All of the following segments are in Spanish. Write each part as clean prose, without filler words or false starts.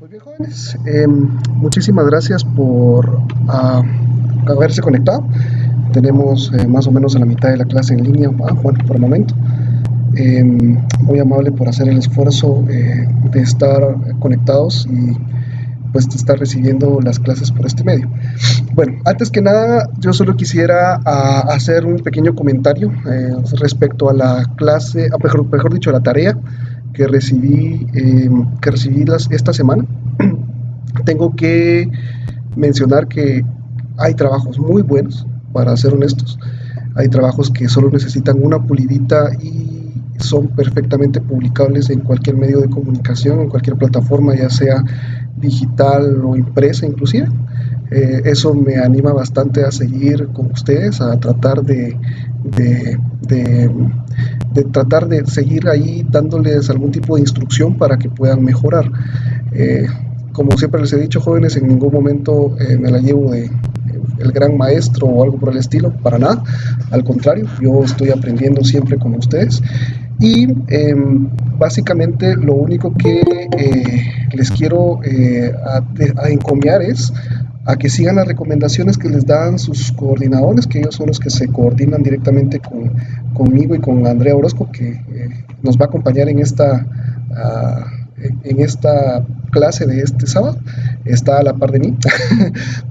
Pues bien, jóvenes, muchísimas gracias por haberse conectado. Tenemos más o menos a la mitad de la clase en línea, bueno, por el momento. Muy amable por hacer el esfuerzo de estar conectados y pues de estar recibiendo las clases por este medio. Bueno, antes que nada, yo solo quisiera hacer un pequeño comentario respecto a la clase, mejor dicho, a la tarea que recibí esta semana. Tengo que mencionar que hay trabajos muy buenos, para ser honestos. Hay trabajos que solo necesitan una pulidita y son perfectamente publicables en cualquier medio de comunicación, en cualquier plataforma, ya sea digital o impresa inclusive. Eso me anima bastante a seguir con ustedes, a tratar de, de, tratar de seguir ahí dándoles algún tipo de instrucción para que puedan mejorar. Eh, Como siempre les he dicho, jóvenes, en ningún momento me la llevo de el gran maestro o algo por el estilo, para nada. Al contrario, yo estoy aprendiendo siempre con ustedes. Y básicamente lo único que les quiero a encomiar es a que sigan las recomendaciones que les dan sus coordinadores, que ellos son los que se coordinan directamente conmigo y con Andrea Orozco, que nos va a acompañar en esta clase de este sábado. Está a la par de mí,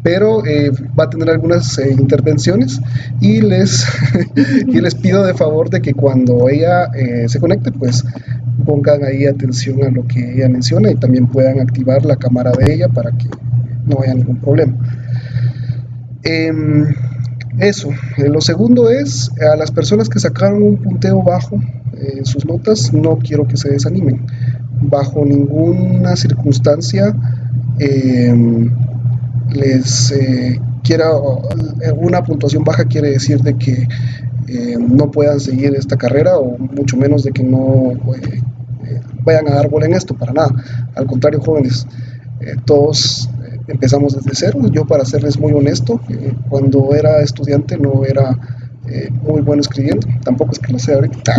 pero va a tener algunas intervenciones y y les pido de favor de que cuando ella se conecte, pues pongan ahí atención a lo que ella menciona y también puedan activar la cámara de ella para que no haya ningún problema. Eso. Lo segundo es, a las personas que sacaron un punteo bajo en sus notas, no quiero que se desanimen. Bajo ninguna circunstancia les quiera, una puntuación baja quiere decir de que no puedan seguir esta carrera, o mucho menos de que no vayan a dar bola en esto, para nada. Al contrario, jóvenes, todos empezamos desde cero. Yo, para serles muy honesto, cuando era estudiante no era muy bueno escribiendo, tampoco es que lo sea ahorita.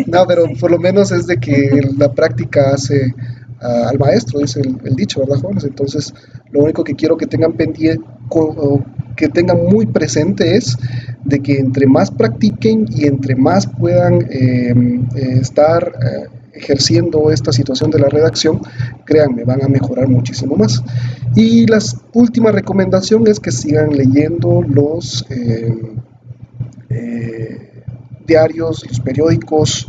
No, pero por lo menos es de que la práctica hace al maestro, dice el dicho, ¿verdad, jóvenes? Entonces, lo único que quiero que tengan pendiente, que tengan muy presente, es de que entre más practiquen y entre más puedan estar ejerciendo esta situación de la redacción, créanme, van a mejorar muchísimo más. Y la última recomendación es que sigan leyendo los diarios, los periódicos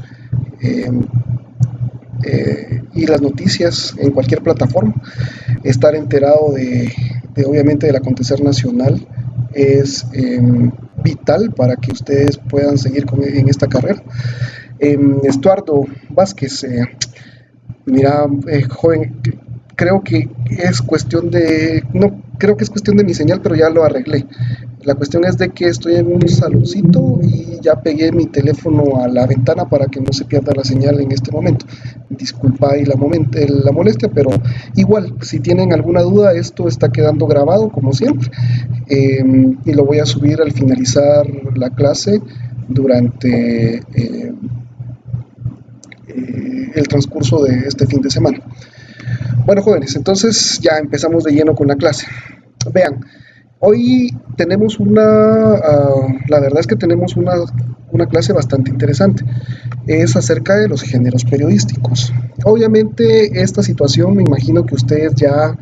y las noticias en cualquier plataforma. Estar enterado obviamente del acontecer nacional es vital para que ustedes puedan seguir en esta carrera. Estuardo Vázquez, mira, joven, creo que es cuestión de, no, creo que es cuestión de mi señal, pero ya lo arreglé. La cuestión es de que estoy en un saloncito y ya pegué mi teléfono a la ventana para que no se pierda la señal en este momento. Disculpa ahí la molestia, pero igual, si tienen alguna duda, esto está quedando grabado como siempre, y lo voy a subir al finalizar la clase durante el transcurso de este fin de semana. Bueno, jóvenes, entonces ya empezamos de lleno con la clase. Vean, hoy tenemos la verdad es que tenemos una clase bastante interesante. Es acerca de los géneros periodísticos. Obviamente esta situación me imagino que ustedes ya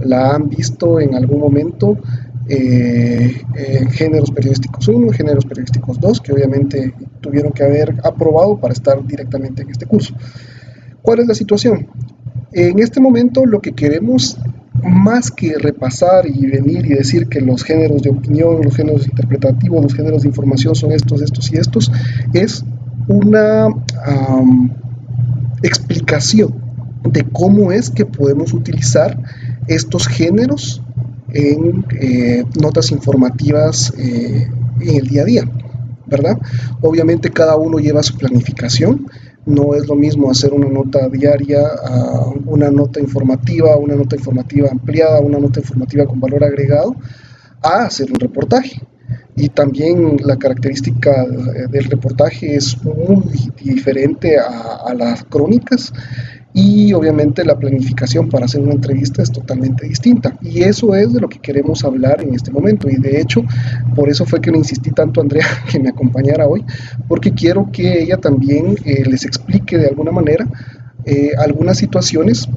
la han visto en algún momento, géneros periodísticos 1, géneros periodísticos 2, que obviamente tuvieron que haber aprobado para estar directamente en este curso. ¿Cuál es la situación? En este momento lo que queremos, más que repasar y venir y decir que los géneros de opinión, los géneros interpretativos, los géneros de información son estos, estos y estos, es una explicación de cómo es que podemos utilizar estos géneros en notas informativas en el día a día, ¿verdad? Obviamente cada uno lleva su planificación. No es lo mismo hacer una nota diaria a una nota informativa ampliada, una nota informativa con valor agregado, a hacer un reportaje. Y también la característica del reportaje es muy diferente a las crónicas. y obviamente la planificación para hacer una entrevista es totalmente distinta, y eso es de lo que queremos hablar en este momento. Y de hecho por eso fue que le insistí tanto a Andrea que me acompañara hoy, porque quiero que ella también les explique de alguna manera algunas situaciones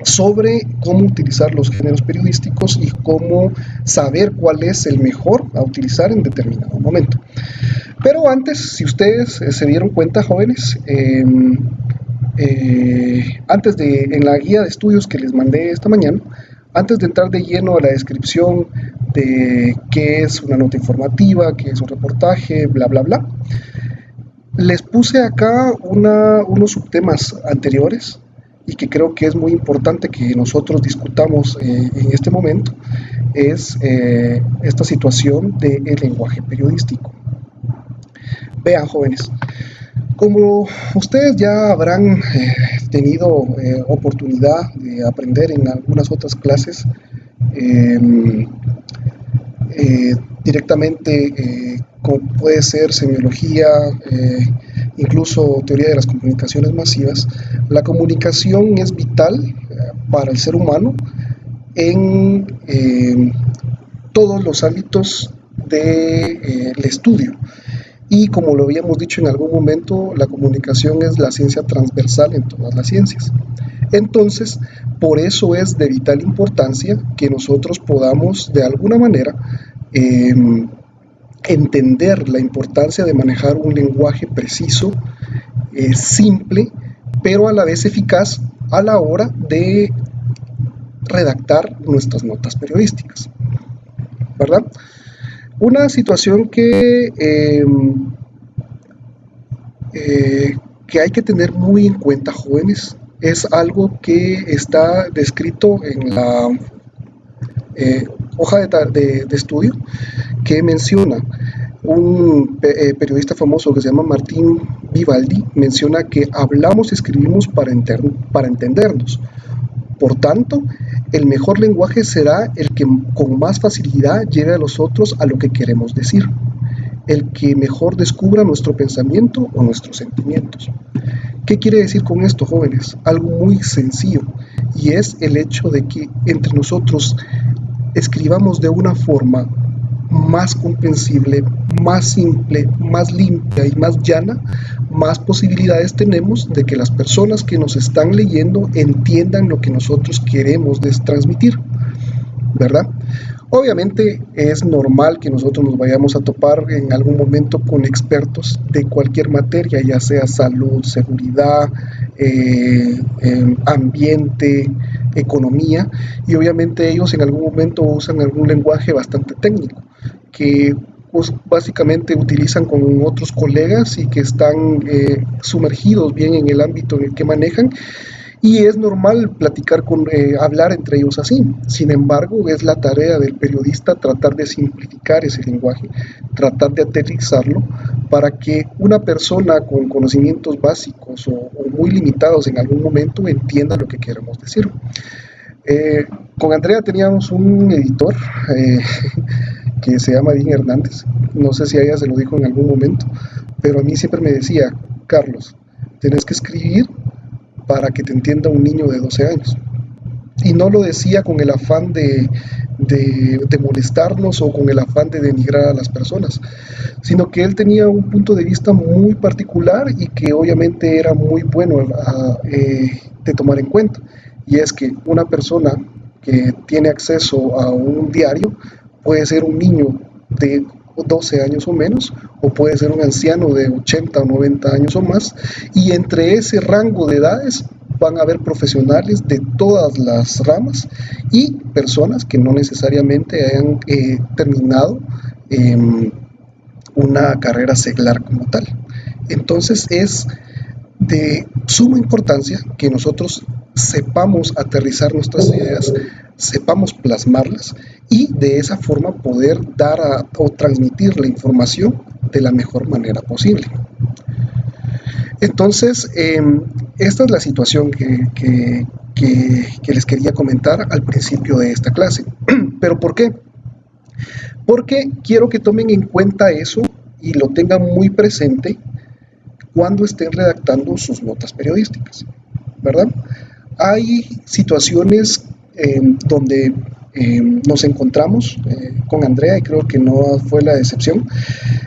sobre cómo utilizar los géneros periodísticos y cómo saber cuál es el mejor a utilizar en determinado momento. Pero antes, si ustedes se dieron cuenta, jóvenes, antes de, en la guía de estudios que les mandé esta mañana, antes de entrar de lleno a la descripción de qué es una nota informativa, qué es un reportaje, bla, bla, bla, les puse acá unos subtemas anteriores y que creo que es muy importante que nosotros discutamos en este momento, es esta situación del lenguaje periodístico. Vean, jóvenes, como ustedes ya habrán tenido oportunidad de aprender en algunas otras clases, eh, directamente, como puede ser semiología, incluso teoría de las comunicaciones masivas, la comunicación es vital para el ser humano en todos los ámbitos del estudio. Y como lo habíamos dicho en algún momento, la comunicación es la ciencia transversal en todas las ciencias. Entonces, por eso es de vital importancia que nosotros podamos de alguna manera eh, entender la importancia de manejar un lenguaje preciso, simple, pero a la vez eficaz a la hora de redactar nuestras notas periodísticas, ¿verdad? Una situación que hay que tener muy en cuenta, jóvenes, es algo que está descrito en la hoja de estudio, que menciona un periodista famoso que se llama Martín Vivaldi, menciona que hablamos y escribimos para entendernos. Por tanto, el mejor lenguaje será el que con más facilidad lleve a los otros a lo que queremos decir, el que mejor descubra nuestro pensamiento o nuestros sentimientos. ¿Qué quiere decir con esto, jóvenes? Algo muy sencillo, y es el hecho de que entre nosotros escribamos de una forma más comprensible, más simple, más limpia y más llana, más posibilidades tenemos de que las personas que nos están leyendo entiendan lo que nosotros queremos transmitir, ¿verdad? Obviamente es normal que nosotros nos vayamos a topar en algún momento con expertos de cualquier materia, ya sea salud, seguridad, ambiente, economía, y obviamente ellos en algún momento usan algún lenguaje bastante técnico que pues, básicamente utilizan con otros colegas y que están sumergidos bien en el ámbito en el que manejan, y es normal platicar hablar entre ellos así. Sin embargo, es la tarea del periodista tratar de simplificar ese lenguaje, tratar de aterrizarlo para que una persona con conocimientos básicos o muy limitados en algún momento entienda lo que queremos decir. Con Andrea teníamos un editor que se llama Dean Hernández, no sé si a ella se lo dijo en algún momento, pero a mí siempre me decía: Carlos, tienes que escribir para que te entienda un niño de 12 años. Y no lo decía con el afán de molestarnos o con el afán de denigrar a las personas, sino que él tenía un punto de vista muy particular y que obviamente era muy bueno de tomar en cuenta. Y es que una persona que tiene acceso a un diario puede ser un niño de 12 años o menos, o puede ser un anciano de 80 o 90 años o más, y entre ese rango de edades van a haber profesionales de todas las ramas y personas que no necesariamente hayan terminado una carrera seglar como tal. Entonces es de suma importancia que nosotros sepamos aterrizar nuestras ideas, sepamos plasmarlas y de esa forma poder dar o transmitir la información de la mejor manera posible. Entonces, esta es la situación que les quería comentar al principio de esta clase. ¿Pero por qué? Porque quiero que tomen en cuenta eso y lo tengan muy presente cuando estén redactando sus notas periodísticas. ¿verdad? Hay situaciones donde nos encontramos con Andrea, y creo que no fue la excepción,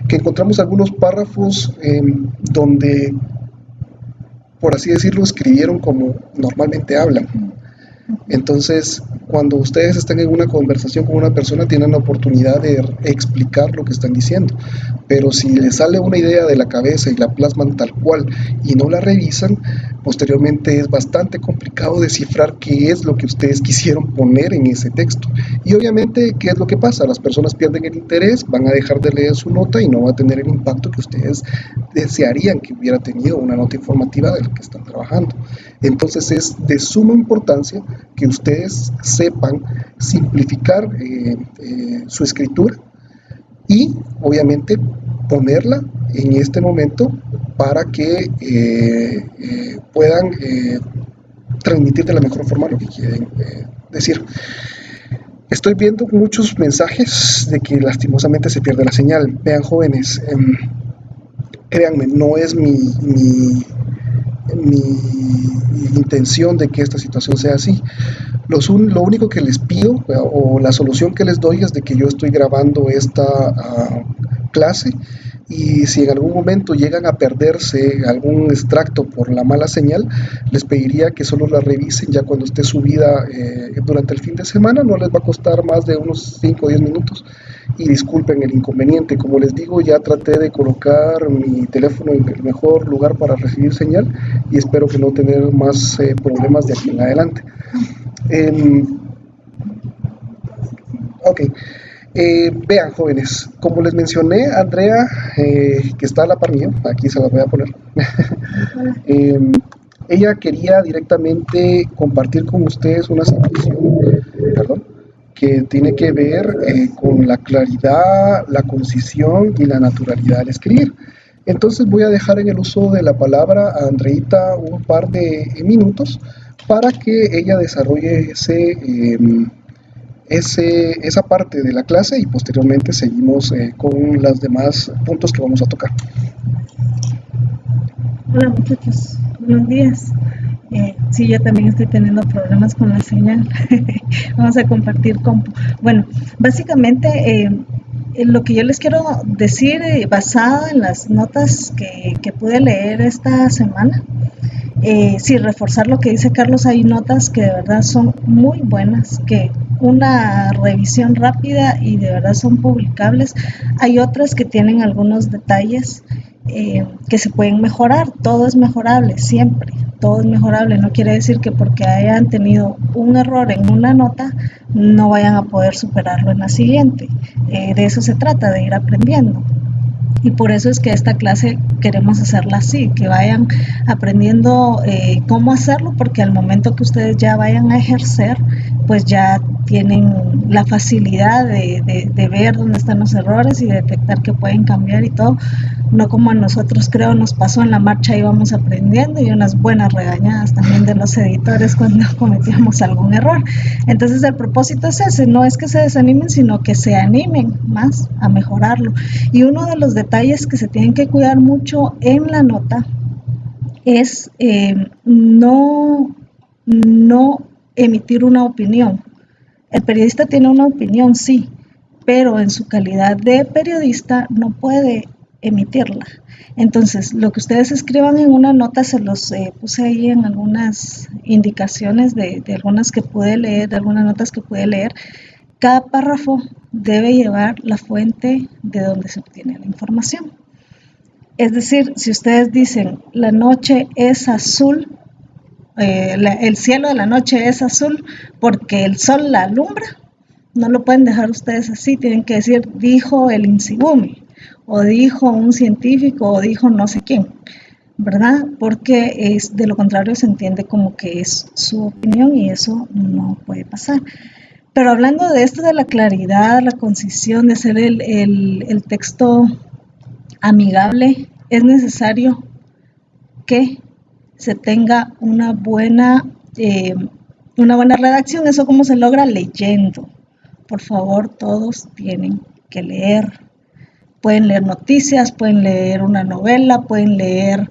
que encontramos algunos párrafos donde, por así decirlo, escribieron como normalmente hablan. Entonces, cuando ustedes están en una conversación con una persona, tienen la oportunidad de explicar lo que están diciendo. Pero si les sale una idea de la cabeza y la plasman tal cual y no la revisan, posteriormente es bastante complicado descifrar qué es lo que ustedes quisieron poner en ese texto. Y obviamente, ¿qué es lo que pasa? Las personas pierden el interés, van a dejar de leer su nota y no va a tener el impacto que ustedes desearían que hubiera tenido una nota informativa de la que están trabajando. Entonces es de suma importancia que ustedes sepan simplificar su escritura y obviamente ponerla en este momento para que puedan transmitir de la mejor forma lo que quieren decir. Estoy viendo muchos mensajes de que lastimosamente se pierde la señal. Vean, jóvenes, créanme, no es mi intención de que esta situación sea así. Lo único que les pido o la solución que les doy es de que yo estoy grabando esta clase, y si en algún momento llegan a perderse algún extracto por la mala señal, les pediría que solo la revisen ya cuando esté subida durante el fin de semana. No les va a costar más de unos 5 o 10 minutos, y disculpen el inconveniente. Como les digo, ya traté de colocar mi teléfono en el mejor lugar para recibir señal, y espero que no tener más problemas de aquí en adelante. Ok. Vean, jóvenes, como les mencioné, Andrea, que está a la par mío, aquí se la voy a poner. eh, Ella quería directamente compartir con ustedes una situación, perdón, que tiene que ver con la claridad, la concisión y la naturalidad al escribir. Entonces voy a dejar en el uso de la palabra a Andreita un par de minutos para que ella desarrolle esa parte de la clase, y posteriormente seguimos con los demás puntos que vamos a tocar. Hola muchachos, buenos días. Sí, yo también estoy teniendo problemas con la señal. Vamos a compartir compu. Bueno, básicamente lo que yo les quiero decir, basado en las notas que pude leer esta semana, sí, reforzar lo que dice Carlos. Hay notas que de verdad son muy buenas, que una revisión rápida y de verdad son publicables. Hay otras que tienen algunos detalles que se pueden mejorar. Todo es mejorable, siempre, todo es mejorable. No quiere decir que porque hayan tenido un error en una nota no vayan a poder superarlo en la siguiente. De eso se trata, de ir aprendiendo. Y por eso es que esta clase queremos hacerla así, que vayan aprendiendo cómo hacerlo, porque al momento que ustedes ya vayan a ejercer, pues ya tienen la facilidad de ver dónde están los errores y detectar que pueden cambiar y todo. No como a nosotros, creo, nos pasó en la marcha, íbamos aprendiendo, y unas buenas regañadas también de los editores cuando cometíamos algún error. Entonces el propósito es ese, no es que se desanimen, sino que se animen más a mejorarlo. Y uno de los detalles que se tienen que cuidar mucho en la nota es no emitir una opinión. El periodista tiene una opinión, sí, pero en su calidad de periodista no puede emitirla. Entonces, lo que ustedes escriban en una nota, se los puse ahí en algunas indicaciones de algunas que pude leer, de algunas notas que pude leer. Cada párrafo debe llevar la fuente de donde se obtiene la información. Es decir, si ustedes dicen la noche es azul, el cielo de la noche es azul porque el sol la alumbra, no lo pueden dejar ustedes así. Tienen que decir dijo el Insibume, o dijo un científico, o dijo no sé quién, ¿verdad? Porque de lo contrario se entiende como que es su opinión, y eso no puede pasar. Pero hablando de esto, de la claridad, la concisión, de hacer el texto amigable, es necesario que se tenga una buena redacción. ¿Eso cómo se logra? Leyendo. Por favor, todos tienen que leer. Pueden leer noticias, pueden leer una novela, pueden leer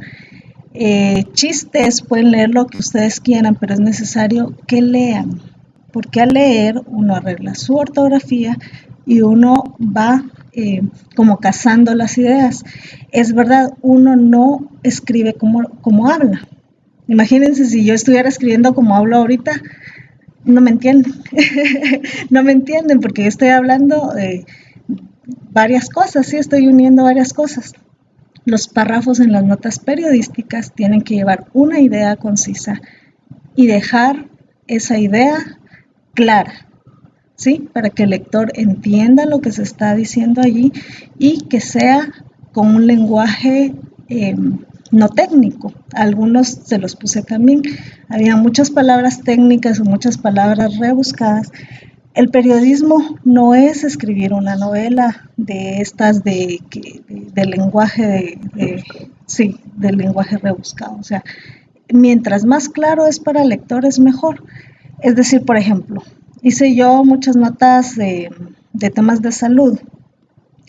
Chistes, pueden leer lo que ustedes quieran, pero es necesario que lean, porque al leer uno arregla su ortografía y uno va como cazando las ideas. Es verdad, uno no escribe como habla. Imagínense si yo estuviera escribiendo como hablo ahorita, no me entienden. No me entienden porque yo estoy hablando de varias cosas, sí, estoy uniendo varias cosas. Los párrafos en las notas periodísticas tienen que llevar una idea concisa y dejar esa idea clara, ¿sí? Para que el lector entienda lo que se está diciendo allí y que sea con un lenguaje no técnico. Algunos se los puse también. Había muchas palabras técnicas o muchas palabras rebuscadas. El periodismo no es escribir una novela de estas de lenguaje sí, del lenguaje rebuscado. O sea, mientras más claro es para el lector es mejor. Es decir, por ejemplo, hice yo muchas notas de temas de salud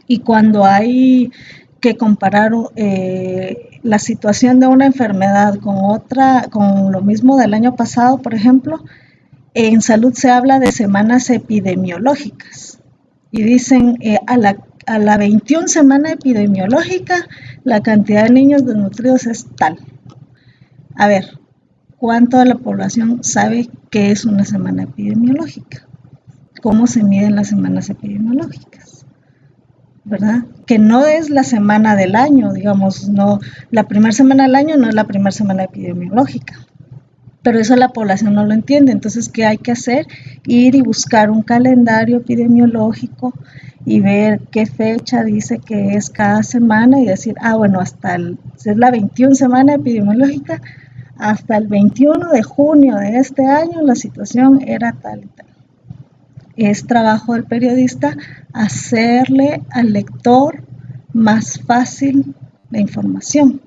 y cuando hay que comparar la situación de una enfermedad con otra, con lo mismo del año pasado, por ejemplo, en salud se habla de semanas epidemiológicas y dicen a la 21 semana epidemiológica la cantidad de niños desnutridos es tal. A ver, ¿cuánto de la población sabe qué es una semana epidemiológica? ¿Cómo se miden las semanas epidemiológicas? ¿Verdad? Que no es la semana del año, digamos, no, la primera semana del año no es la primera semana epidemiológica. Pero eso la población no lo entiende. Entonces, ¿qué hay que hacer? Ir y buscar un calendario epidemiológico y ver qué fecha dice que es cada semana y decir, bueno, si es la 21 semana epidemiológica, hasta el 21 de junio de este año la situación era tal y tal. Es trabajo del periodista hacerle al lector más fácil la información.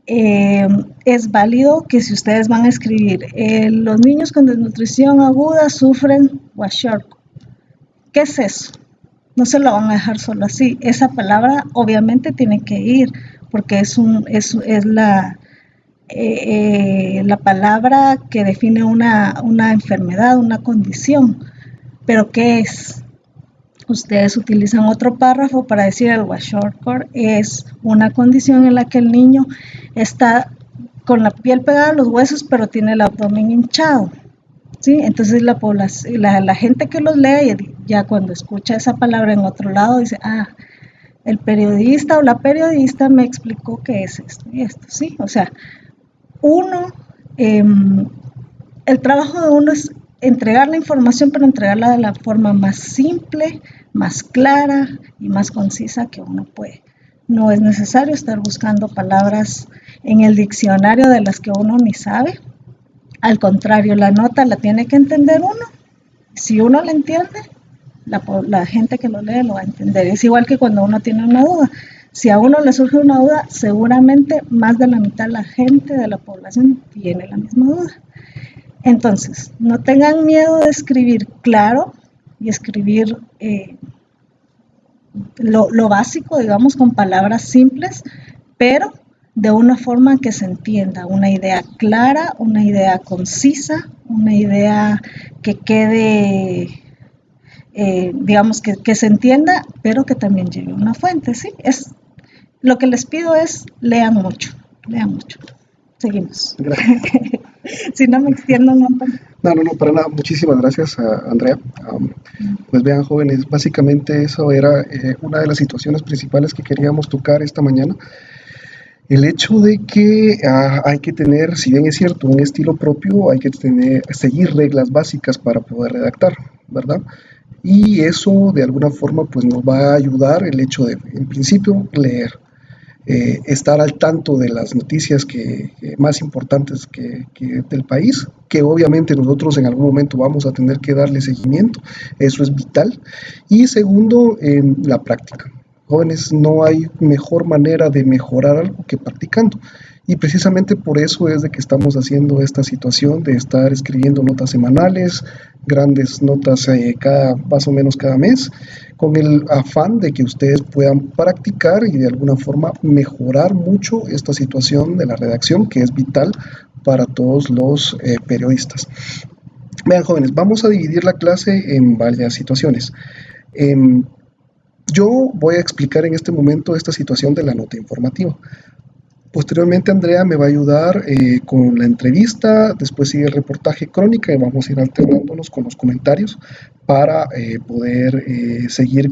Es válido que si ustedes van a escribir los niños con desnutrición aguda sufren kwashiorkor. ¿Qué es eso? No se lo van a dejar solo así. Esa palabra obviamente tiene que ir porque es la palabra que define una enfermedad, una condición. ¿Pero qué es? Ustedes utilizan otro párrafo para decir el kwashiorkor es una condición en la que el niño está con la piel pegada a los huesos, pero tiene el abdomen hinchado. ¿Sí? Entonces la gente que los lee, ya cuando escucha esa palabra en otro lado, dice, el periodista o la periodista me explicó qué es esto y esto. ¿Sí? O sea, el trabajo de uno es entregar la información, pero entregarla de la forma más simple, más clara y más concisa que uno puede. No es necesario estar buscando palabras en el diccionario de las que uno ni sabe. Al contrario, la nota la tiene que entender uno. Si uno la entiende, la gente que lo lee lo va a entender. Es igual que cuando uno tiene una duda. Si a uno le surge una duda, seguramente más de la mitad de la gente de la población tiene la misma duda. Entonces, no tengan miedo de escribir claro y escribir lo básico, digamos, con palabras simples, pero de una forma que se entienda, una idea clara, una idea concisa, una idea que quede, digamos, que se entienda, pero que también lleve una fuente, ¿sí? Lo que les pido es lean mucho. Seguimos. Gracias. Si no me extiendo un montón. No, para nada. Muchísimas gracias, Andrea. Pues vean, jóvenes, básicamente eso era una de las situaciones principales que queríamos tocar esta mañana. El hecho de que hay que tener, si bien es cierto, un estilo propio, hay que seguir reglas básicas para poder redactar, ¿verdad? Y eso de alguna forma pues nos va a ayudar el hecho de, en principio, leer. Estar al tanto de las noticias más importantes del país, que obviamente nosotros en algún momento vamos a tener que darle seguimiento, eso es vital. Y segundo, la práctica. Jóvenes, no hay mejor manera de mejorar algo que practicando. Y precisamente por eso es de que estamos haciendo esta situación de estar escribiendo notas semanales, grandes notas más o menos cada mes, con el afán de que ustedes puedan practicar y de alguna forma mejorar mucho esta situación de la redacción, que es vital para todos los periodistas. Vean, jóvenes, vamos a dividir la clase en varias situaciones. Yo voy a explicar en este momento esta situación de la nota informativa. Posteriormente Andrea me va a ayudar con la entrevista, después sigue el reportaje crónica y vamos a ir alternándonos con los comentarios para poder seguir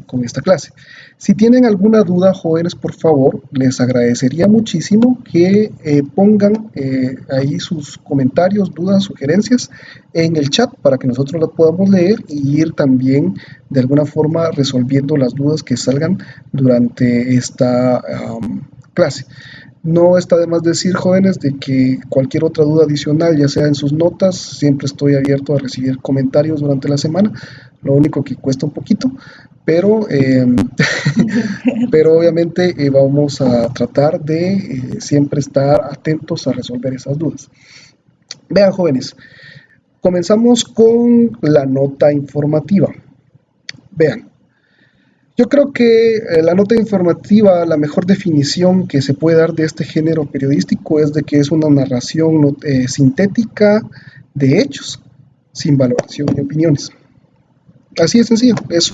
con esta clase. Si tienen alguna duda, jóvenes, por favor, les agradecería muchísimo que pongan ahí sus comentarios, dudas, sugerencias en el chat para que nosotros las podamos leer y ir también de alguna forma resolviendo las dudas que salgan durante esta clase. No está de más decir, jóvenes, de que cualquier otra duda adicional, ya sea en sus notas, siempre estoy abierto a recibir comentarios durante la semana, lo único que cuesta un poquito, pero obviamente vamos a tratar de siempre estar atentos a resolver esas dudas. Vean, jóvenes, comenzamos con la nota informativa. Vean. Yo creo que la nota informativa, la mejor definición que se puede dar de este género periodístico es de que es una narración sintética de hechos, sin valoración de opiniones. Así de sencillo, es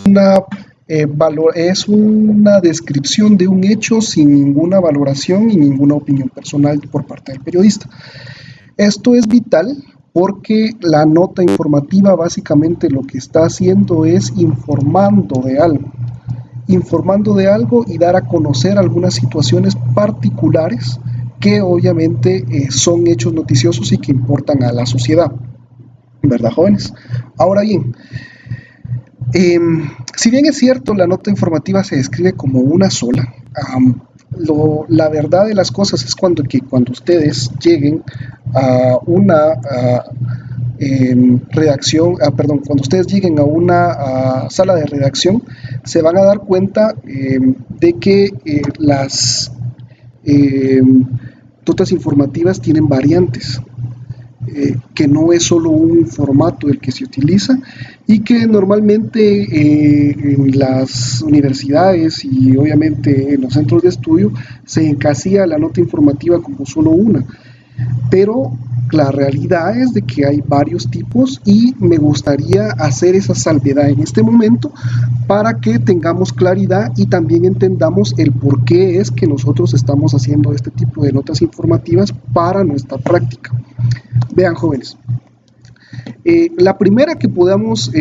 una descripción de un hecho sin ninguna valoración y ninguna opinión personal por parte del periodista. Esto es vital porque la nota informativa básicamente lo que está haciendo es informando de algo y dar a conocer algunas situaciones particulares que obviamente son hechos noticiosos y que importan a la sociedad, ¿verdad, jóvenes? Ahora bien, si bien es cierto la nota informativa se describe como una sola, la verdad de las cosas es cuando ustedes lleguen a una cuando ustedes lleguen a una sala de redacción, se van a dar cuenta de que las notas informativas tienen variantes, que no es solo un formato el que se utiliza y que normalmente en las universidades y obviamente en los centros de estudio se encasilla la nota informativa como solo una, pero la realidad es de que hay varios tipos y me gustaría hacer esa salvedad en este momento para que tengamos claridad y también entendamos el por qué es que nosotros estamos haciendo este tipo de notas informativas para nuestra práctica. Vean, jóvenes, la primera que podamos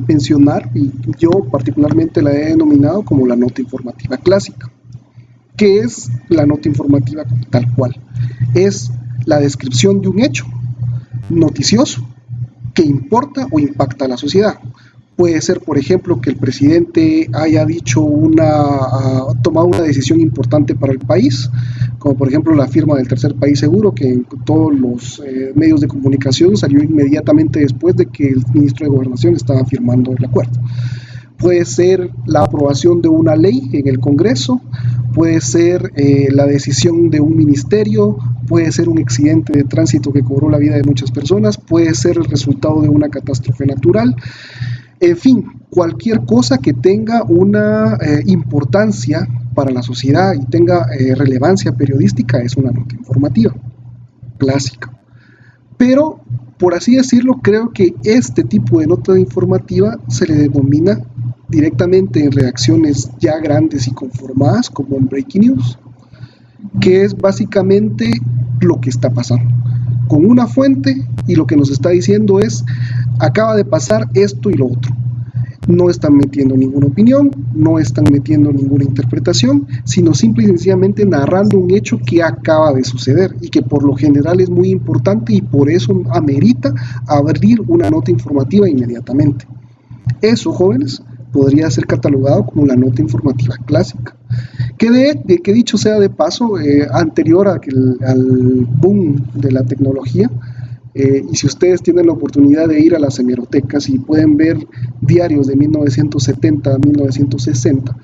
mencionar, y yo particularmente la he denominado como la nota informativa clásica. ¿Qué es la nota informativa tal cual? Es la descripción de un hecho noticioso que importa o impacta a la sociedad. Puede ser, por ejemplo, que el presidente haya tomado una decisión importante para el país, como por ejemplo la firma del tercer país seguro, que en todos los medios de comunicación salió inmediatamente después de que el ministro de Gobernación estaba firmando el acuerdo. Puede ser la aprobación de una ley en el Congreso, puede ser la decisión de un ministerio, puede ser un accidente de tránsito que cobró la vida de muchas personas, puede ser el resultado de una catástrofe natural. En fin, cualquier cosa que tenga una importancia para la sociedad y tenga relevancia periodística es una nota informativa clásica. Pero, por así decirlo, creo que este tipo de nota informativa se le denomina directamente en redacciones ya grandes y conformadas, como en Breaking News, que es básicamente lo que está pasando, con una fuente, y lo que nos está diciendo es, acaba de pasar esto y lo otro. No están metiendo ninguna opinión, no están metiendo ninguna interpretación, sino simple y sencillamente narrando un hecho que acaba de suceder y que por lo general es muy importante y por eso amerita abrir una nota informativa inmediatamente. Eso, jóvenes, podría ser catalogado como la nota informativa clásica. Que dicho sea de paso, anterior al boom de la tecnología, y si ustedes tienen la oportunidad de ir a las hemerotecas y pueden ver diarios de 1970 a 1960,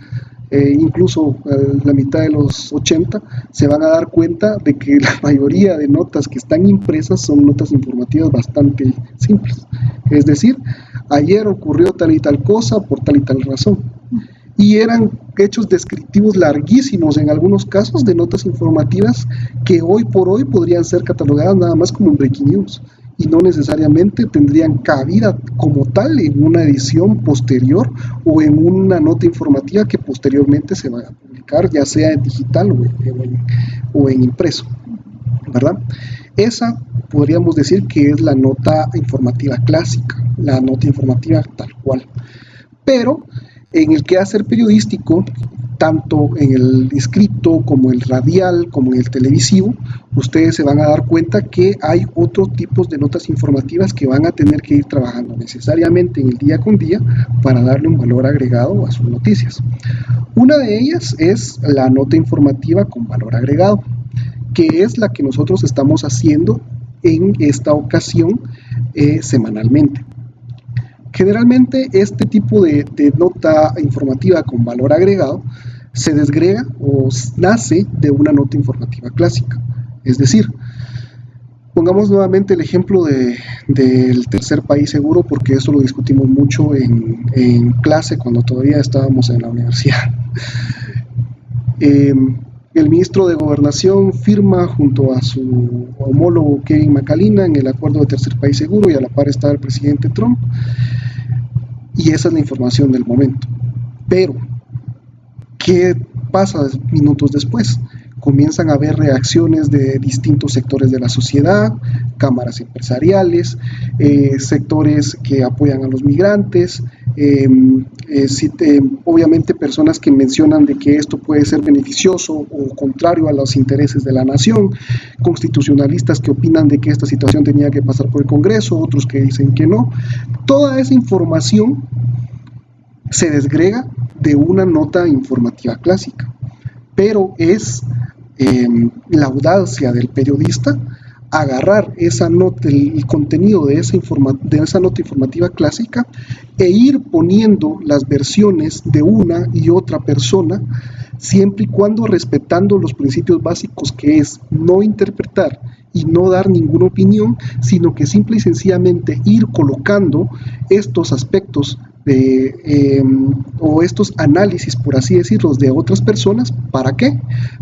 incluso a la mitad de los 80, se van a dar cuenta de que la mayoría de notas que están impresas son notas informativas bastante simples. Es decir, ayer ocurrió tal y tal cosa por tal y tal razón. Y eran hechos descriptivos larguísimos en algunos casos de notas informativas que hoy por hoy podrían ser catalogadas nada más como breaking news y no necesariamente tendrían cabida como tal en una edición posterior o en una nota informativa que posteriormente se va a publicar, ya sea en digital o en impreso, ¿verdad? Esa podríamos decir que es la nota informativa clásica, la nota informativa tal cual. Pero en el quehacer periodístico, tanto en el escrito como el radial, como en el televisivo, ustedes se van a dar cuenta que hay otros tipos de notas informativas que van a tener que ir trabajando necesariamente en el día con día para darle un valor agregado a sus noticias. Una de ellas es la nota informativa con valor agregado, que es la que nosotros estamos haciendo en esta ocasión semanalmente. Generalmente este tipo de nota informativa con valor agregado se desgrega o nace de una nota informativa clásica. Es decir, pongamos nuevamente el ejemplo del tercer país seguro, porque eso lo discutimos mucho en clase cuando todavía estábamos en la universidad. El ministro de Gobernación firma junto a su homólogo Kevin McAleenan en el acuerdo de tercer país seguro y a la par está el presidente Trump. Y esa es la información del momento. Pero, ¿qué pasa minutos después? Comienzan a haber reacciones de distintos sectores de la sociedad, cámaras empresariales, sectores que apoyan a los migrantes, obviamente personas que mencionan de que esto puede ser beneficioso o contrario a los intereses de la nación, constitucionalistas que opinan de que esta situación tenía que pasar por el Congreso, otros que dicen que no. Toda esa información se desgrega de una nota informativa clásica, pero es la audacia del periodista agarrar esa nota, el contenido de esa nota informativa clásica e ir poniendo las versiones de una y otra persona, siempre y cuando respetando los principios básicos, que es no interpretar y no dar ninguna opinión, sino que simple y sencillamente ir colocando estos aspectos o estos análisis, por así decirlo, de otras personas. ¿Para qué?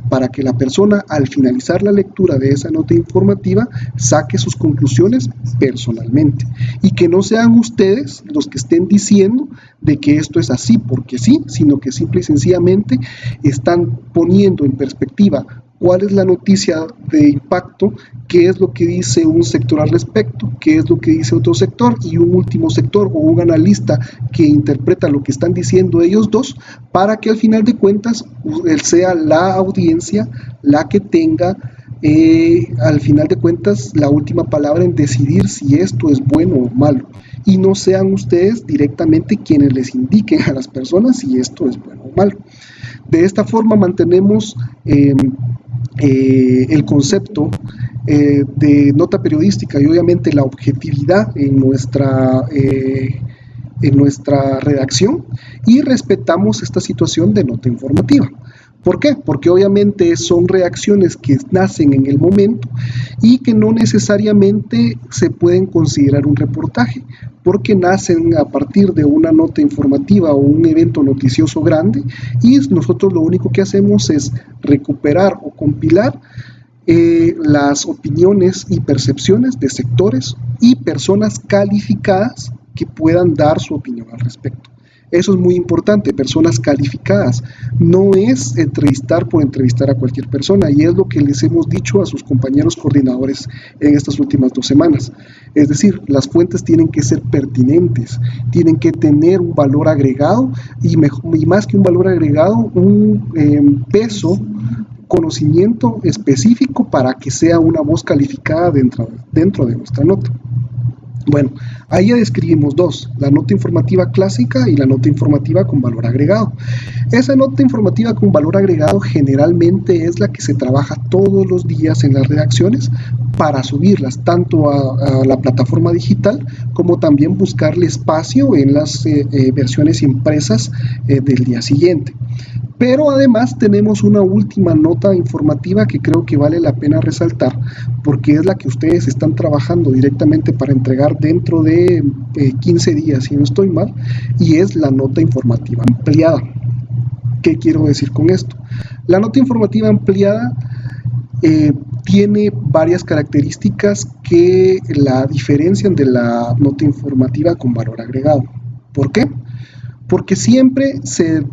Para que la persona, al finalizar la lectura de esa nota informativa, saque sus conclusiones personalmente y que no sean ustedes los que estén diciendo de que esto es así porque sí, sino que simple y sencillamente están poniendo en perspectiva cuál es la noticia de impacto, qué es lo que dice un sector al respecto, qué es lo que dice otro sector y un último sector o un analista que interpreta lo que están diciendo ellos dos, para que al final de cuentas sea la audiencia la que tenga al final de cuentas la última palabra en decidir si esto es bueno o malo, y no sean ustedes directamente quienes les indiquen a las personas si esto es bueno o malo. De esta forma mantenemos el concepto de nota periodística y obviamente la objetividad en nuestra redacción, y respetamos esta situación de nota informativa. ¿Por qué? Porque obviamente son reacciones que nacen en el momento y que no necesariamente se pueden considerar un reportaje, porque nacen a partir de una nota informativa o un evento noticioso grande, y nosotros lo único que hacemos es recuperar o compilar las opiniones y percepciones de sectores y personas calificadas que puedan dar su opinión al respecto. Eso es muy importante, personas calificadas. No es entrevistar por entrevistar a cualquier persona, y es lo que les hemos dicho a sus compañeros coordinadores en estas últimas 2 semanas. Es decir, las fuentes tienen que ser pertinentes, tienen que tener un valor agregado y más que un valor agregado, un peso, conocimiento específico para que sea una voz calificada dentro de nuestra nota. Bueno, ahí ya describimos dos, la nota informativa clásica y la nota informativa con valor agregado. Esa nota informativa con valor agregado generalmente es la que se trabaja todos los días en las redacciones para subirlas tanto a la plataforma digital como también buscarle espacio en las versiones impresas del día siguiente. Pero además tenemos una última nota informativa que creo que vale la pena resaltar, porque es la que ustedes están trabajando directamente para entregar dentro de 15 días, si no estoy mal, y es la nota informativa ampliada. ¿Qué quiero decir con esto? La nota informativa ampliada tiene varias características que la diferencian de la nota informativa con valor agregado. ¿Por qué? Porque siempre se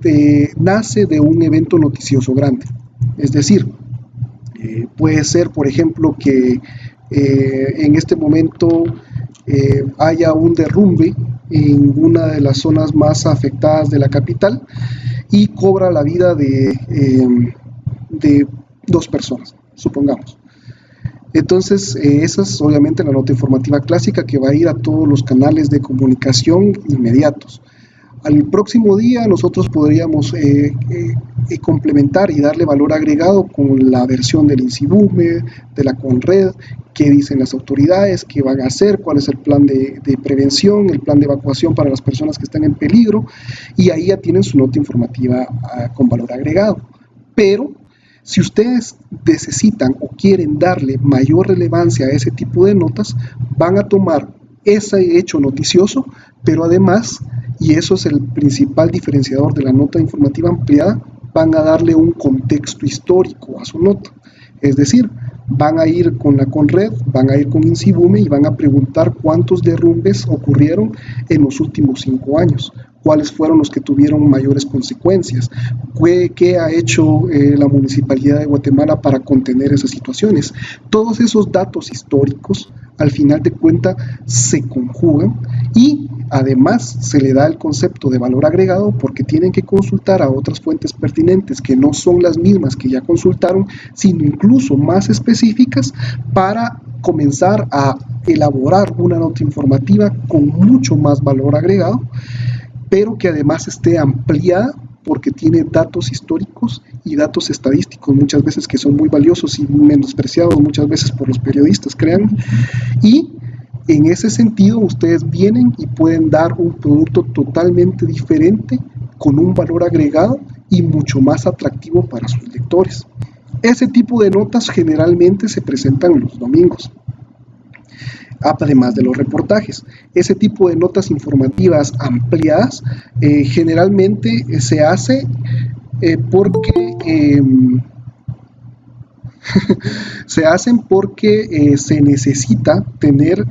nace de un evento noticioso grande. Es decir, puede ser, por ejemplo, que en este momento haya un derrumbe en una de las zonas más afectadas de la capital y cobra la vida de 2 personas, supongamos. Entonces, esa es obviamente la nota informativa clásica que va a ir a todos los canales de comunicación inmediatos. Al próximo día nosotros podríamos complementar y darle valor agregado con la versión del INSIBUME, de la CONRED, qué dicen las autoridades, qué van a hacer, cuál es el plan de prevención, el plan de evacuación para las personas que están en peligro, y ahí ya tienen su nota informativa con valor agregado. Pero si ustedes necesitan o quieren darle mayor relevancia a ese tipo de notas, van a tomar ese hecho noticioso, pero además, y eso es el principal diferenciador de la nota informativa ampliada, van a darle un contexto histórico a su nota. Es decir, van a ir con la CONRED, van a ir con INSIBUME y van a preguntar cuántos derrumbes ocurrieron en los últimos 5 años, cuáles fueron los que tuvieron mayores consecuencias, qué ha hecho la Municipalidad de Guatemala para contener esas situaciones. Todos esos datos históricos, al final de cuentas, se conjugan y además se le da el concepto de valor agregado porque tienen que consultar a otras fuentes pertinentes que no son las mismas que ya consultaron, sino incluso más específicas para comenzar a elaborar una nota informativa con mucho más valor agregado, pero que además esté ampliada porque tiene datos históricos y datos estadísticos muchas veces que son muy valiosos y menospreciados muchas veces por los periodistas, créanme. Y en ese sentido ustedes vienen y pueden dar un producto totalmente diferente con un valor agregado y mucho más atractivo para sus lectores. Ese tipo de notas generalmente se presentan los domingos, además de los reportajes. Ese tipo de notas informativas ampliadas generalmente se hace porque se hacen porque se necesita tener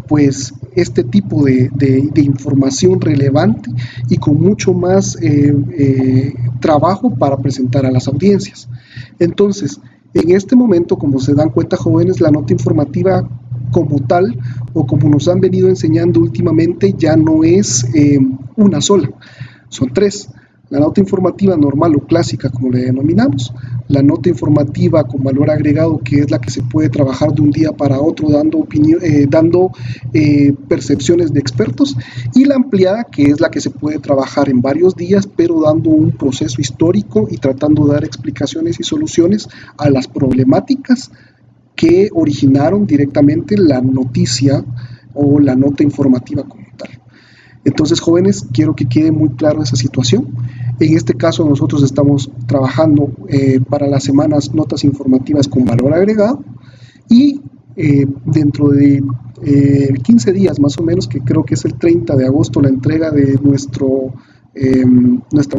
pues este tipo de información relevante y con mucho más trabajo para presentar a las audiencias. Entonces, en este momento, como se dan cuenta jóvenes, la nota informativa como tal, o como nos han venido enseñando últimamente, ya no es una sola, son 3. La nota informativa normal o clásica, como le denominamos, la nota informativa con valor agregado, que es la que se puede trabajar de un día para otro dando percepciones de expertos, y la ampliada, que es la que se puede trabajar en varios días, pero dando un proceso histórico y tratando de dar explicaciones y soluciones a las problemáticas que originaron directamente la noticia o la nota informativa como tal. Entonces, jóvenes, quiero que quede muy claro esa situación. En este caso, nosotros estamos trabajando para las semanas notas informativas con valor agregado y dentro de 15 días más o menos, que creo que es el 30 de agosto, la entrega de nuestra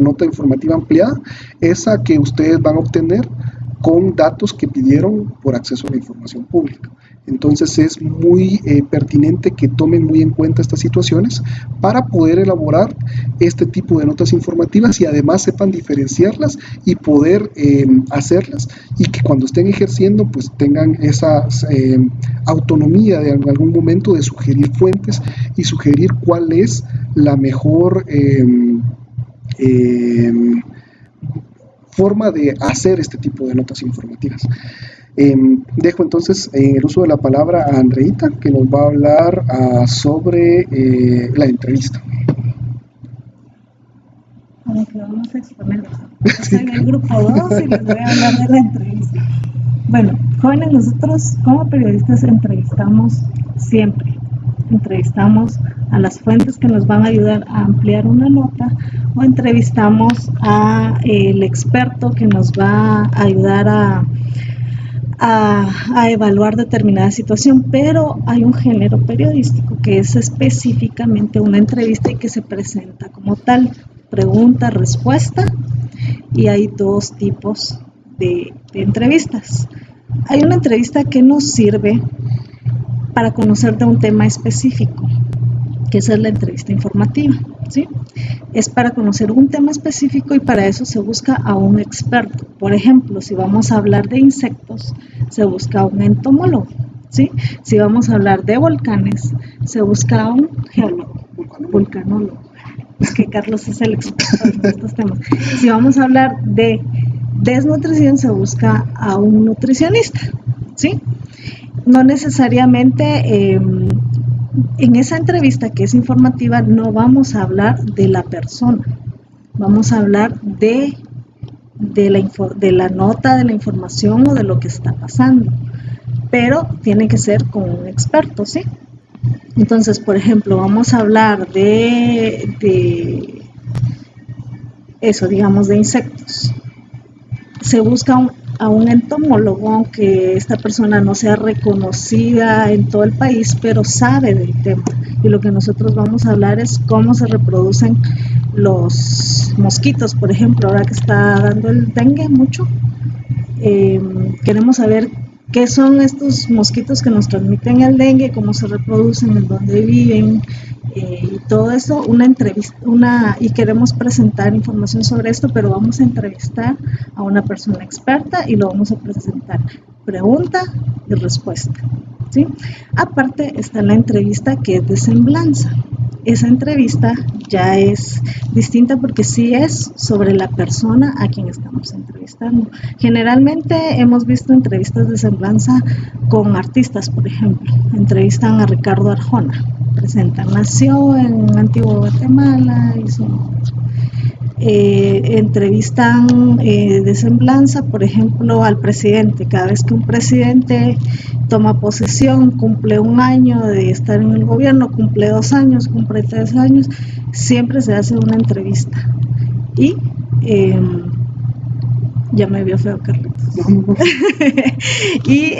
nota informativa ampliada, esa que ustedes van a obtener con datos que pidieron por acceso a la información pública. Entonces es muy pertinente que tomen muy en cuenta estas situaciones para poder elaborar este tipo de notas informativas y además sepan diferenciarlas y poder hacerlas, y que cuando estén ejerciendo pues tengan esa autonomía de en algún momento de sugerir fuentes y sugerir cuál es la mejor forma de hacer este tipo de notas informativas. Dejo entonces en el uso de la palabra a Andreita, que nos va a hablar sobre la entrevista. Como que vamos a exponer. Estoy en el grupo 2 y les voy a hablar de la entrevista. Bueno, jóvenes, nosotros como periodistas entrevistamos siempre. entrevistamos a las fuentes que nos van a ayudar a ampliar una nota, o entrevistamos a el experto que nos va a ayudar a evaluar determinada situación. Pero hay un género periodístico que es específicamente una entrevista y que se presenta como tal: pregunta, respuesta, y hay dos tipos de entrevistas. Hay una entrevista que nos sirve para conocer de un tema específico, que esa es la entrevista informativa, ¿sí? Es para conocer un tema específico y para eso se busca a un experto. Por ejemplo, si vamos a hablar de insectos, se busca a un entomólogo, ¿sí? Si vamos a hablar de volcanes, se busca a un geólogo, vulcanólogo. Es que Carlos es el experto en estos temas. Si vamos a hablar de desnutrición, se busca a un nutricionista, ¿sí? No necesariamente en esa entrevista que es informativa no vamos a hablar de la persona, vamos a hablar de la nota, de la información o de lo que está pasando, pero tiene que ser con un experto, ¿sí? Entonces, por ejemplo, vamos a hablar de eso, digamos, de insectos. Se busca a un entomólogo, aunque esta persona no sea reconocida en todo el país, pero sabe del tema. Y lo que nosotros vamos a hablar es cómo se reproducen los mosquitos, por ejemplo, ahora que está dando el dengue mucho. Queremos saber qué son estos mosquitos que nos transmiten el dengue, cómo se reproducen, en dónde viven, y todo eso, una entrevista, y queremos presentar información sobre esto, pero vamos a entrevistar a una persona experta y lo vamos a presentar pregunta y respuesta, ¿sí? Aparte está la entrevista que es de semblanza. Esa entrevista ya es distinta porque sí es sobre la persona a quien estamos entrevistando. Generalmente hemos visto entrevistas de semblanza con artistas, por ejemplo. Entrevistan a Ricardo Arjona, presentan, nació en Antigua Guatemala, entrevistan de semblanza, por ejemplo, al presidente. Cada vez que un presidente toma posesión, cumple un año de estar en el gobierno, cumple 2 años, cumple 3 años, siempre se hace una entrevista. Y ya me vio feo, Carlitos. Y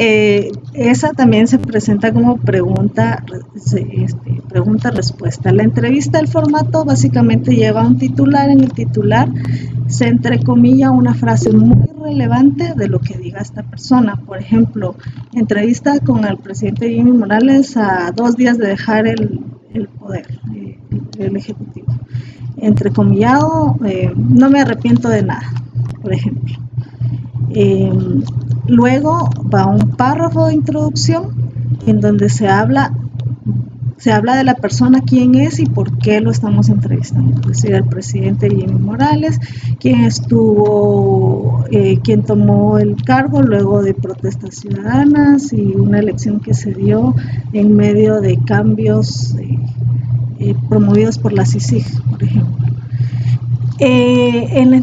esa también se presenta como pregunta-respuesta. La entrevista, el formato básicamente lleva un titular. En el titular se entrecomilla una frase muy relevante de lo que diga esta persona. Por ejemplo, entrevista con el presidente Jimmy Morales a 2 días de dejar el poder, el ejecutivo. Entrecomillado, no me arrepiento de nada, por ejemplo. Luego va un párrafo de introducción en donde se habla de la persona, quién es y por qué lo estamos entrevistando. Es decir, el presidente Jimmy Morales, quién tomó el cargo luego de protestas ciudadanas y una elección que se dio en medio de cambios promovidos por la CICIG, por ejemplo. En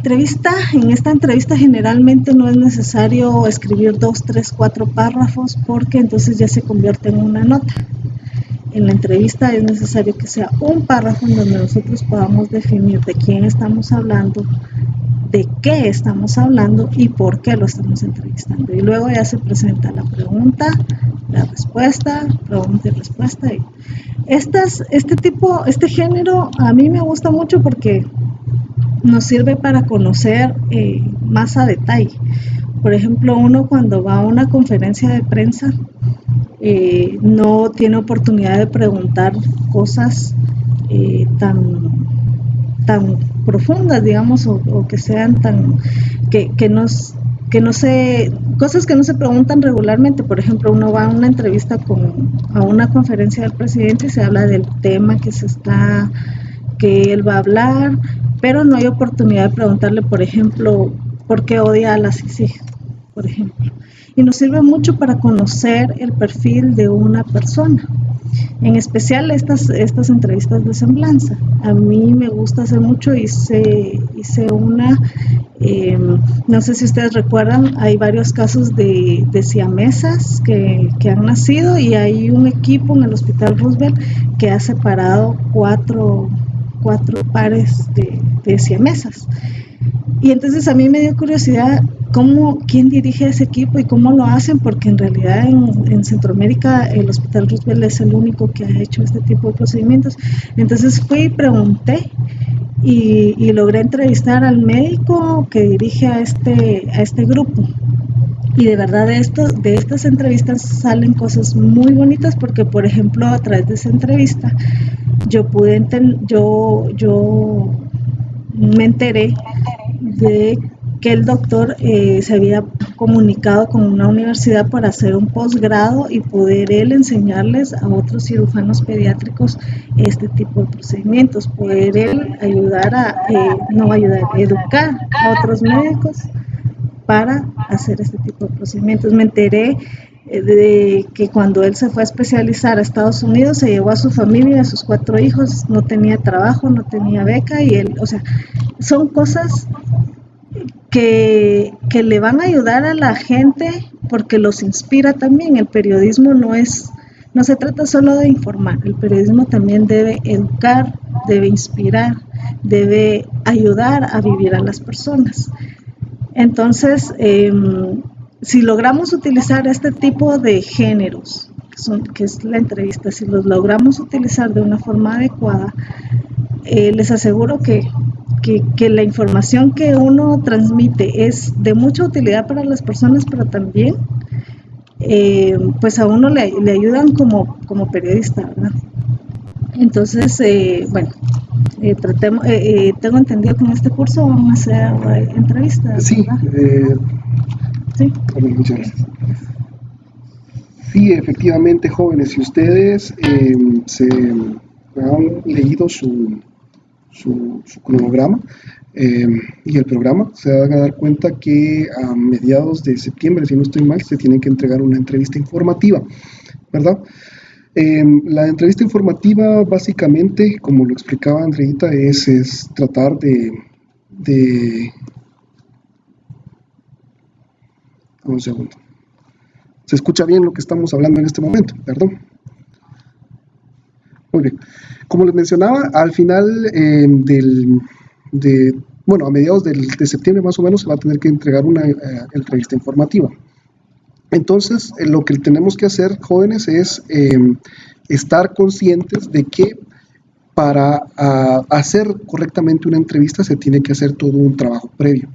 esta entrevista generalmente no es necesario escribir 2, 3, 4 párrafos porque entonces ya se convierte en una nota. En la entrevista es necesario que sea un párrafo en donde nosotros podamos definir de quién estamos hablando, de qué estamos hablando y por qué lo estamos entrevistando. Y luego ya se presenta la pregunta, la respuesta, pregunta y respuesta. Este género a mí me gusta mucho porque nos sirve para conocer más a detalle. Por ejemplo, uno cuando va a una conferencia de prensa no tiene oportunidad de preguntar cosas tan profundas, digamos, o que sean cosas que no se preguntan regularmente. Por ejemplo, uno va a una entrevista a una conferencia del presidente y se habla del tema que él va a hablar, pero no hay oportunidad de preguntarle, por ejemplo, por qué odia a la CICIG, por ejemplo. Y nos sirve mucho para conocer el perfil de una persona. En especial estas entrevistas de semblanza. A mí me gusta hacer mucho, hice una, no sé si ustedes recuerdan, hay varios casos de siamesas que han nacido, y hay un equipo en el Hospital Roosevelt que ha separado cuatro pares de siamesas. Y entonces a mí me dio curiosidad quién dirige ese equipo y cómo lo hacen, porque en realidad en Centroamérica el Hospital Roosevelt es el único que ha hecho este tipo de procedimientos. Entonces fui y pregunté y logré entrevistar al médico que dirige a este grupo. Y de verdad de estas entrevistas salen cosas muy bonitas, porque por ejemplo a través de esa entrevista yo me enteré de que el doctor se había comunicado con una universidad para hacer un posgrado y poder él enseñarles a otros cirujanos pediátricos este tipo de procedimientos, poder él educar a otros médicos para hacer este tipo de procedimientos. Me enteré de que cuando él se fue a especializar a Estados Unidos, se llevó a su familia, a sus 4 hijos, no tenía trabajo, no tenía beca, y él, o sea, son cosas que le van a ayudar a la gente porque los inspira también. El periodismo no se trata solo de informar, el periodismo también debe educar, debe inspirar, debe ayudar a vivir a las personas. Entonces, si logramos utilizar este tipo de géneros, que es la entrevista, si los logramos utilizar de una forma adecuada, les aseguro que la información que uno transmite es de mucha utilidad para las personas, pero también pues a uno le ayudan como periodista, ¿verdad? Entonces, tengo entendido que en este curso vamos a hacer entrevistas, sí, sí. Muchas gracias. Sí, efectivamente, jóvenes, si ustedes se han leído su cronograma y el programa, se van a dar cuenta que a mediados de septiembre, si no estoy mal, se tiene que entregar una entrevista informativa, ¿verdad? La entrevista informativa, básicamente, como lo explicaba Andreita, es tratar de un segundo. ¿Se escucha bien lo que estamos hablando en este momento? Perdón. Muy bien. Como les mencionaba, al final a mediados de septiembre más o menos se va a tener que entregar una entrevista informativa. Entonces, lo que tenemos que hacer, jóvenes, es estar conscientes de que para hacer correctamente una entrevista se tiene que hacer todo un trabajo previo.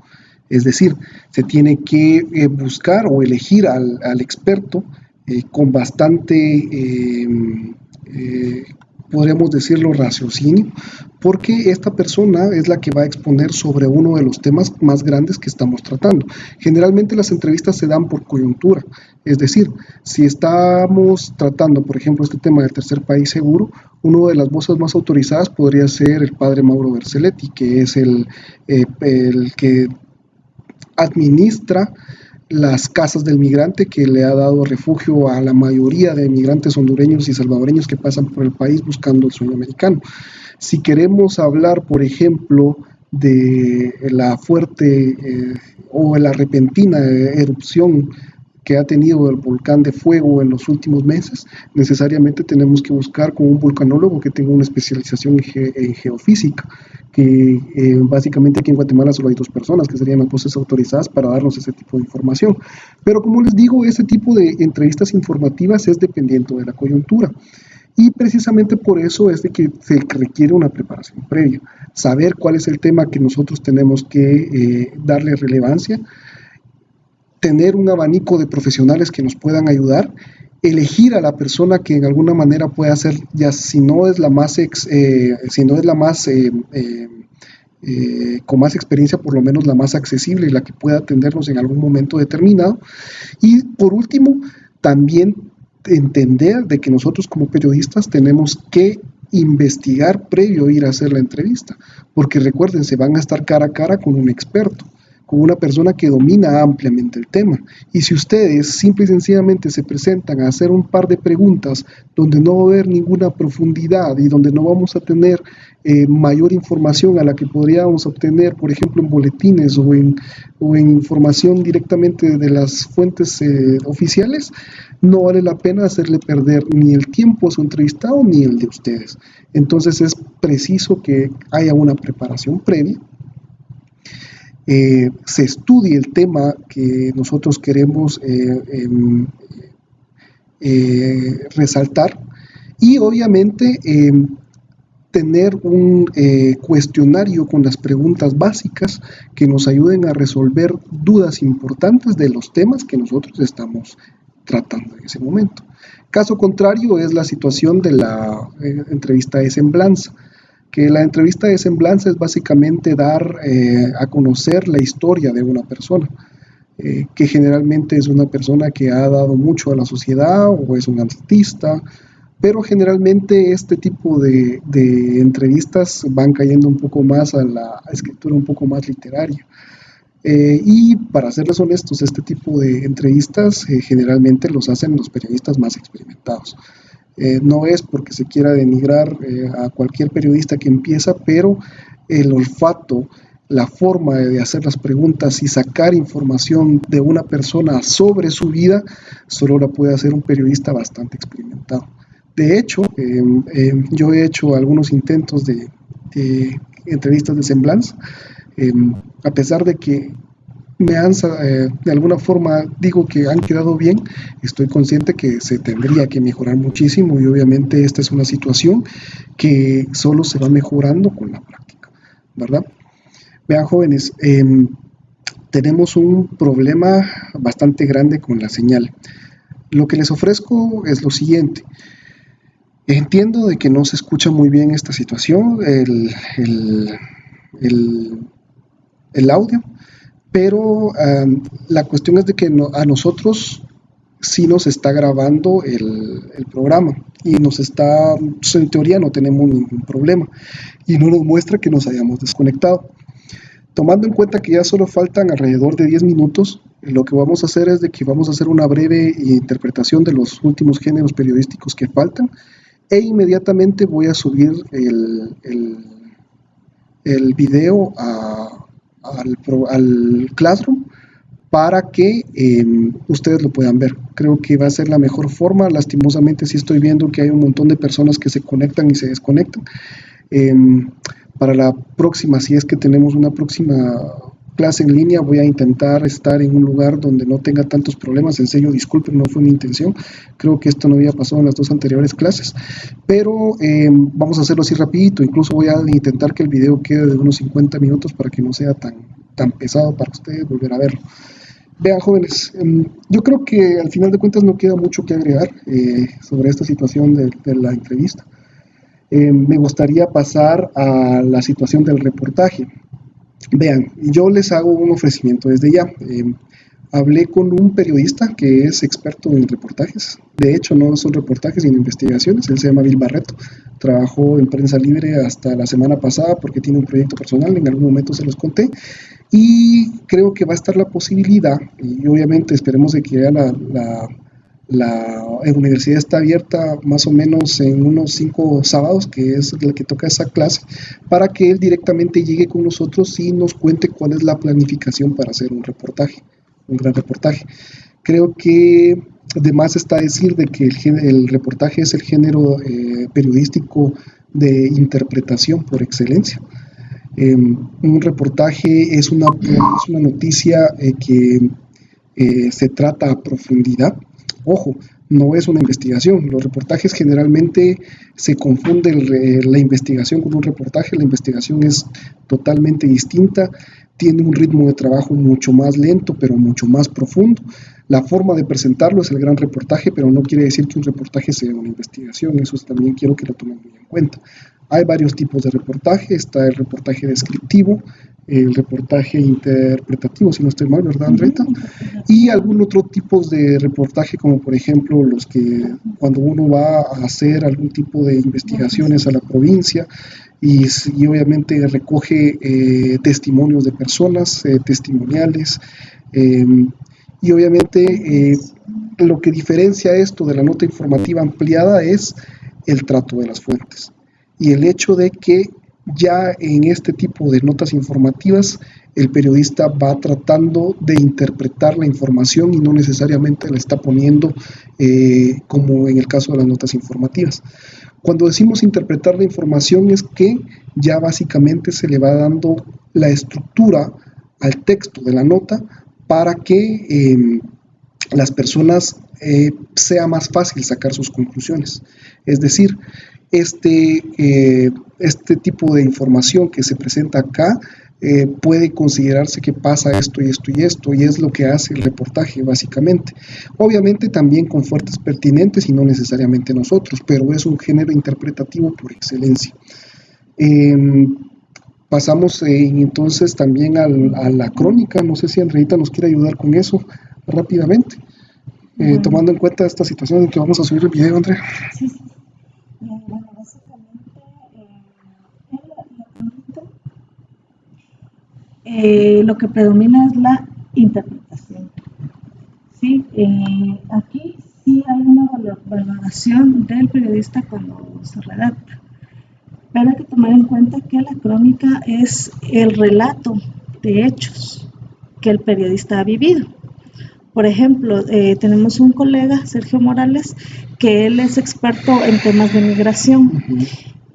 Es decir, se tiene que buscar o elegir al experto con bastante, podríamos decirlo, raciocinio, porque esta persona es la que va a exponer sobre uno de los temas más grandes que estamos tratando. Generalmente las entrevistas se dan por coyuntura, es decir, si estamos tratando, por ejemplo, este tema del tercer país seguro, una de las voces más autorizadas podría ser el padre Mauro Berceletti, que es el que administra las casas del migrante, que le ha dado refugio a la mayoría de migrantes hondureños y salvadoreños que pasan por el país buscando el sueño americano. Si queremos hablar, por ejemplo, de la fuerte o la repentina erupción que ha tenido el volcán de fuego en los últimos meses, necesariamente tenemos que buscar con un vulcanólogo que tenga una especialización en geofísica, que básicamente aquí en Guatemala solo hay 2 personas que serían las voces autorizadas para darnos ese tipo de información. Pero como les digo, ese tipo de entrevistas informativas es dependiente de la coyuntura. Y precisamente por eso es de que se requiere una preparación previa, saber cuál es el tema que nosotros tenemos que darle relevancia, tener un abanico de profesionales que nos puedan ayudar, elegir a la persona que en alguna manera pueda ser, ya si no es la más con más experiencia, por lo menos la más accesible y la que pueda atendernos en algún momento determinado. Y por último, también entender de que nosotros como periodistas tenemos que investigar previo a ir a hacer la entrevista, porque recuerden, se van a estar cara a cara con un experto. con una persona que domina ampliamente el tema. Y si ustedes simple y sencillamente se presentan a hacer un par de preguntas donde no va a haber ninguna profundidad y donde no vamos a tener mayor información a la que podríamos obtener, por ejemplo, en boletines o en información directamente de las fuentes oficiales, no vale la pena hacerle perder ni el tiempo a su entrevistado ni el de ustedes. Entonces es preciso que haya una preparación previa, se estudie el tema que nosotros queremos resaltar y obviamente tener un cuestionario con las preguntas básicas que nos ayuden a resolver dudas importantes de los temas que nosotros estamos tratando en ese momento. Caso contrario es la situación de la entrevista de semblanza, que la entrevista de semblanza es básicamente dar a conocer la historia de una persona, que generalmente es una persona que ha dado mucho a la sociedad o es un artista, pero generalmente este tipo de entrevistas van cayendo un poco más a la escritura un poco más literaria. Y para serles honestos, este tipo de entrevistas generalmente los hacen los periodistas más experimentados. No es porque se quiera denigrar a cualquier periodista que empieza, pero el olfato, la forma de hacer las preguntas y sacar información de una persona sobre su vida, solo la puede hacer un periodista bastante experimentado. De hecho, yo he hecho algunos intentos de entrevistas de semblanza, a pesar de que me han, de alguna forma digo que han quedado bien, estoy consciente que se tendría que mejorar muchísimo y obviamente esta es una situación que solo se va mejorando con la práctica, ¿verdad? Vean, jóvenes, tenemos un problema bastante grande con la señal. Lo que les ofrezco es lo siguiente. Entiendo de que no se escucha muy bien esta situación, el audio, pero la cuestión es de que a nosotros sí nos está grabando el programa y nos está, en teoría no tenemos ningún problema y no nos muestra que nos hayamos desconectado. Tomando en cuenta que ya solo faltan alrededor de 10 minutos, lo que vamos a hacer es de que vamos a hacer una breve interpretación de los últimos géneros periodísticos que faltan e inmediatamente voy a subir el video al Classroom para que ustedes lo puedan ver. Creo que va a ser la mejor forma. Lastimosamente sí estoy viendo que hay un montón de personas que se conectan y se desconectan. Para la próxima, si es que tenemos una próxima clase en línea, voy a intentar estar en un lugar donde no tenga tantos problemas. En serio, disculpen, no fue mi intención. Creo que esto no había pasado en las dos anteriores clases, pero vamos a hacerlo así rapidito. Incluso voy a intentar que el video quede de unos 50 minutos para que no sea tan pesado para ustedes volver a verlo. Vean, jóvenes, yo creo que al final de cuentas no queda mucho que agregar sobre esta situación de la entrevista. Me gustaría pasar a la situación del reportaje. Vean, yo les hago un ofrecimiento desde ya. Hablé con un periodista que es experto en reportajes. De hecho, no son reportajes sino investigaciones. Él se llama Bill Barreto. Trabajó en Prensa Libre hasta la semana pasada porque tiene un proyecto personal. En algún momento se los conté. Y creo que va a estar la posibilidad, y obviamente esperemos de que la universidad está abierta más o menos en unos 5 sábados, que es el que toca esa clase, para que él directamente llegue con nosotros y nos cuente cuál es la planificación para hacer un reportaje, un gran reportaje. Creo que además está decir de que el reportaje es el género periodístico de interpretación por excelencia. Un reportaje es una noticia que se trata a profundidad. Ojo, no es una investigación. Los reportajes generalmente se confunde la investigación con un reportaje. La investigación es totalmente distinta, tiene un ritmo de trabajo mucho más lento, pero mucho más profundo. La forma de presentarlo es el gran reportaje, pero no quiere decir que un reportaje sea una investigación. Eso también quiero que lo tomen muy en cuenta. Hay varios tipos de reportaje. Está el reportaje descriptivo, el reportaje interpretativo, si no estoy mal, ¿verdad, Andreita? Y algún otro tipo de reportaje, como por ejemplo los que cuando uno va a hacer algún tipo de investigaciones a la provincia, y obviamente recoge testimonios de personas, testimoniales, y obviamente lo que diferencia esto de la nota informativa ampliada es el trato de las fuentes y el hecho de que ya en este tipo de notas informativas el periodista va tratando de interpretar la información y no necesariamente la está poniendo como en el caso de las notas informativas. Cuando decimos interpretar la información es que ya básicamente se le va dando la estructura al texto de la nota para que las personas sea más fácil sacar sus conclusiones. Es decir, este tipo de información que se presenta acá puede considerarse que pasa esto y esto y esto, y es lo que hace el reportaje básicamente. Obviamente también con fuentes pertinentes y no necesariamente nosotros, pero es un género interpretativo por excelencia. Pasamos entonces también a la crónica. No sé si Andreita nos quiere ayudar con eso rápidamente, tomando en cuenta esta situación en que vamos a subir el video, Andrea. Sí, sí. Bueno, básicamente lo que predomina es la interpretación. Sí, aquí sí hay una valoración del periodista cuando se redacta, pero hay que tomar en cuenta que la crónica es el relato de hechos que el periodista ha vivido. Por ejemplo, tenemos un colega, Sergio Morales, que él es experto en temas de migración.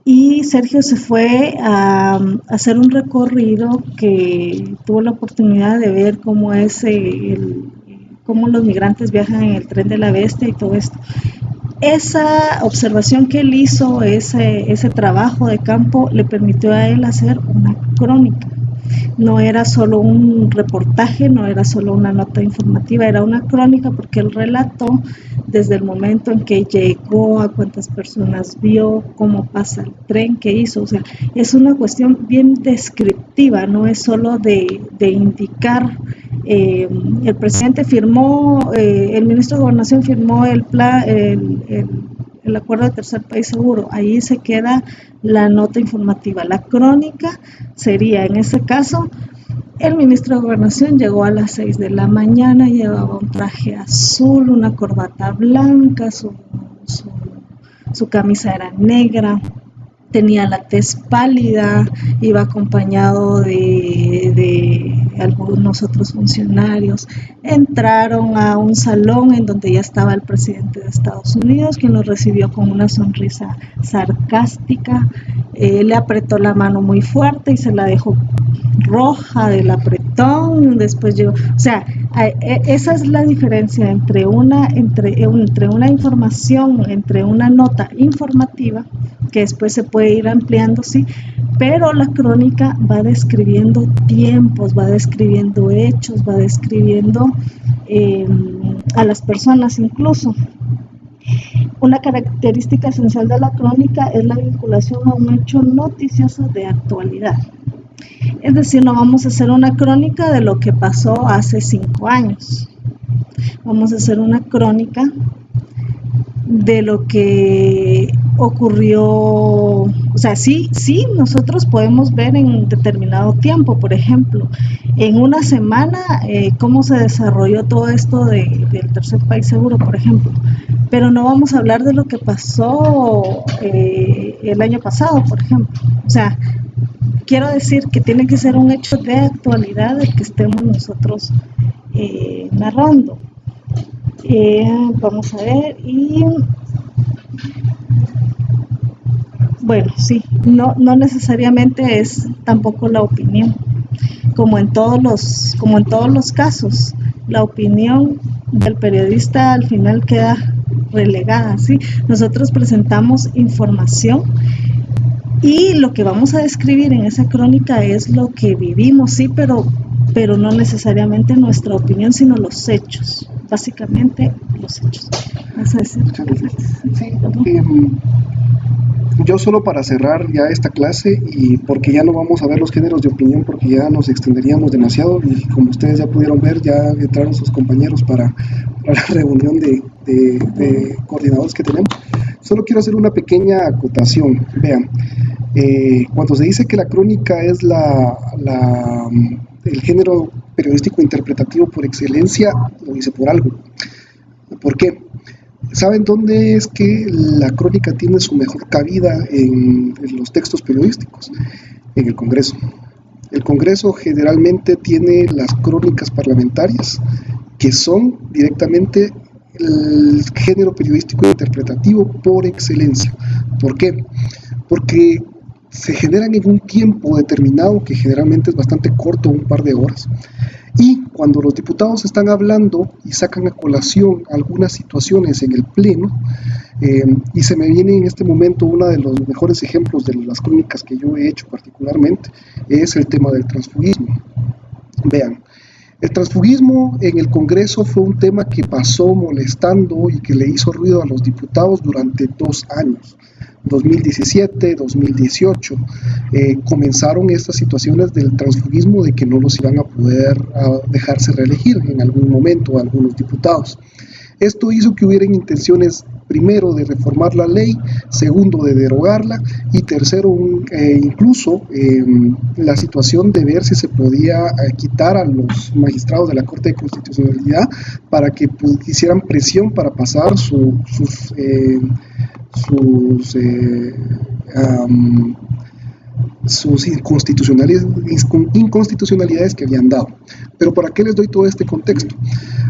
Y Sergio se fue a hacer un recorrido que tuvo la oportunidad de ver cómo es cómo los migrantes viajan en el tren de la bestia y todo esto. Esa observación que él hizo, ese trabajo de campo, le permitió a él hacer una crónica. No era solo un reportaje, no era solo una nota informativa, era una crónica porque él relató desde el momento en que llegó, a cuántas personas vio, cómo pasa el tren, qué hizo. O sea, es una cuestión bien descriptiva, no es solo de indicar. El presidente firmó, el ministro de Gobernación firmó el acuerdo de tercer país seguro. Ahí se queda la nota informativa. La crónica sería, en ese caso, el ministro de Gobernación llegó a las 6 de la mañana, llevaba un traje azul, una corbata blanca, su camisa era negra, tenía la tez pálida, iba acompañado de algunos otros funcionarios. Entraron a un salón en donde ya estaba el presidente de Estados Unidos, quien lo recibió con una sonrisa sarcástica, le apretó la mano muy fuerte y se la dejó roja del apretón. Después llegó, o sea, esa es la diferencia entre una información, entre una nota informativa, que después se puede ir ampliando, sí, pero la crónica va describiendo tiempos, va describiendo hechos, va describiendo a las personas incluso. Una característica esencial de la crónica es la vinculación a un hecho noticioso de actualidad. Es decir, no vamos a hacer una crónica de lo que pasó hace 5 años. Vamos a hacer una crónica de lo que ocurrió. O sea, sí, nosotros podemos ver en determinado tiempo, por ejemplo, en una semana, cómo se desarrolló todo esto del tercer país seguro, por ejemplo, pero no vamos a hablar de lo que pasó el año pasado, por ejemplo. O sea, quiero decir que tiene que ser un hecho de actualidad el que estemos nosotros narrando. Vamos a ver, y bueno, sí, no necesariamente es tampoco la opinión, como en todos los casos, la opinión del periodista al final queda relegada, ¿sí? Nosotros presentamos información y lo que vamos a describir en esa crónica es lo que vivimos, sí, pero no necesariamente nuestra opinión, sino los hechos, básicamente los hechos. ¿Vas a decir? Sí, yo solo para cerrar ya esta clase, y porque ya no vamos a ver los géneros de opinión porque ya nos extenderíamos demasiado, y como ustedes ya pudieron ver, ya entraron sus compañeros para la reunión de coordinadores que tenemos. Solo quiero hacer una pequeña acotación. Vean, cuando se dice que la crónica es el género periodístico interpretativo por excelencia, lo dice por algo. ¿Por qué? ¿Saben dónde es que la crónica tiene su mejor cabida en los textos periodísticos? En el Congreso. El Congreso generalmente tiene las crónicas parlamentarias, que son directamente el género periodístico interpretativo por excelencia. ¿Por qué? Porque se generan en un tiempo determinado, que generalmente es bastante corto, un par de horas, y cuando los diputados están hablando y sacan a colación algunas situaciones en el pleno, y se me viene en este momento uno de los mejores ejemplos de las crónicas que yo he hecho particularmente, es el tema del transfugismo. Vean, el transfugismo en el Congreso fue un tema que pasó molestando y que le hizo ruido a los diputados durante 2 años. 2017, 2018, comenzaron estas situaciones del transfugismo, de que no los iban a poder dejarse reelegir en algún momento algunos diputados. Esto hizo que hubieran intenciones, primero, de reformar la ley, segundo, de derogarla, y tercero, incluso la situación de ver si se podía quitar a los magistrados de la Corte de Constitucionalidad para que hicieran presión para pasar sus inconstitucionalidades que habían dado. Pero ¿para qué les doy todo este contexto?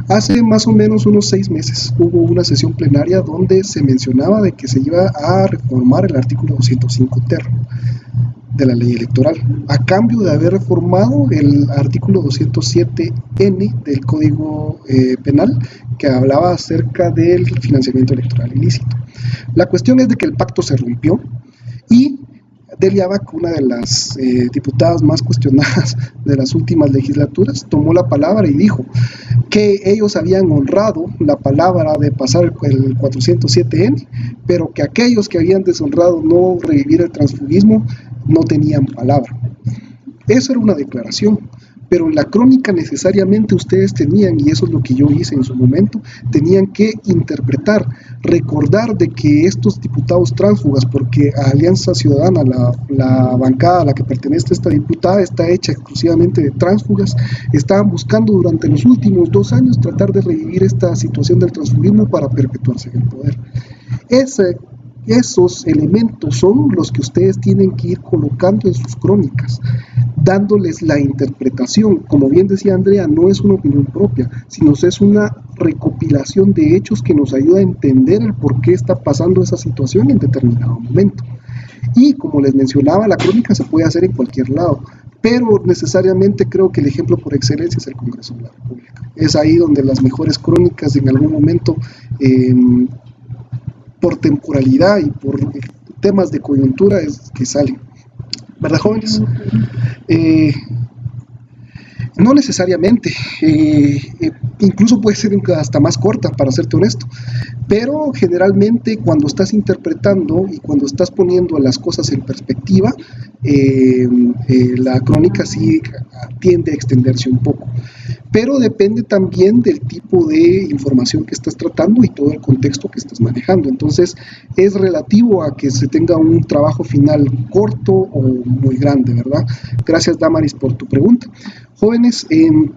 Hace más o menos unos 6 meses hubo una sesión plenaria donde se mencionaba de que se iba a reformar el artículo 205 ter de la ley electoral, a cambio de haber reformado el artículo 207N del Código Penal, que hablaba acerca del financiamiento electoral ilícito. La cuestión es de que el pacto se rompió y Delia Bac, una de las diputadas más cuestionadas de las últimas legislaturas, tomó la palabra y dijo que ellos habían honrado la palabra de pasar el 407N, pero que aquellos que habían deshonrado no revivir el transfugismo no tenían palabra. Eso era una declaración, pero en la crónica necesariamente ustedes tenían, y eso es lo que yo hice en su momento, tenían que interpretar, recordar de que estos diputados tránsfugas, porque a Alianza Ciudadana, la bancada a la que pertenece esta diputada, está hecha exclusivamente de tránsfugas, estaban buscando durante los últimos 2 años tratar de revivir esta situación del transfugismo para perpetuarse en el poder. Esos elementos son los que ustedes tienen que ir colocando en sus crónicas, dándoles la interpretación. Como bien decía Andrea, no es una opinión propia, sino es una recopilación de hechos que nos ayuda a entender el por qué está pasando esa situación en determinado momento. Y como les mencionaba, la crónica se puede hacer en cualquier lado, pero necesariamente creo que el ejemplo por excelencia es el Congreso de la República. Es ahí donde las mejores crónicas en algún momento, por temporalidad y por temas de coyuntura, es que salen. ¿Verdad, jóvenes? No necesariamente, incluso puede ser hasta más corta, para serte honesto, pero generalmente cuando estás interpretando y cuando estás poniendo las cosas en perspectiva, la crónica sí tiende a extenderse un poco, pero depende también del tipo de información que estás tratando y todo el contexto que estás manejando. Entonces es relativo a que se tenga un trabajo final corto o muy grande, ¿verdad? Gracias, Damaris, por tu pregunta. Jóvenes,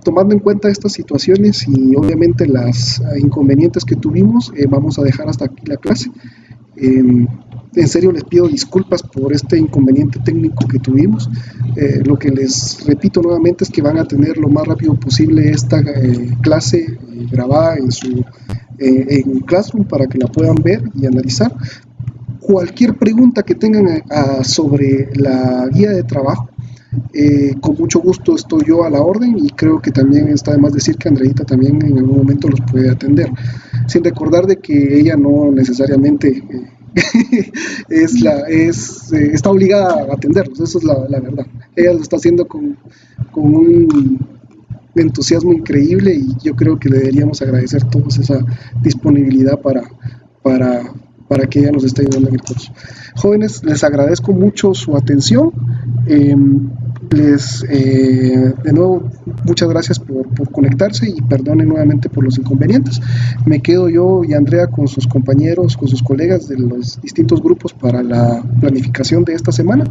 tomando en cuenta estas situaciones y obviamente las inconvenientes que tuvimos, vamos a dejar hasta aquí la clase. En serio les pido disculpas por este inconveniente técnico que tuvimos. Lo que les repito nuevamente es que van a tener lo más rápido posible esta clase grabada en Classroom para que la puedan ver y analizar. Cualquier pregunta que tengan sobre la guía de trabajo, con mucho gusto estoy yo a la orden, y creo que también está de más decir que Andreita también en algún momento los puede atender, sin recordar de que ella no necesariamente está obligada a atenderlos. Eso es la verdad. Ella lo está haciendo con un entusiasmo increíble, y yo creo que le deberíamos agradecer todos esa disponibilidad para que ella nos esté ayudando en el curso. Jóvenes, les agradezco mucho su atención. De nuevo, muchas gracias por conectarse y perdonen nuevamente por los inconvenientes. Me quedo yo y Andrea con sus compañeros, con sus colegas de los distintos grupos para la planificación de esta semana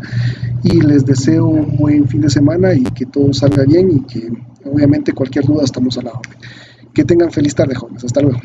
y les deseo un buen fin de semana y que todo salga bien y que obviamente cualquier duda estamos a la orden. Que tengan feliz tarde, jóvenes. Hasta luego.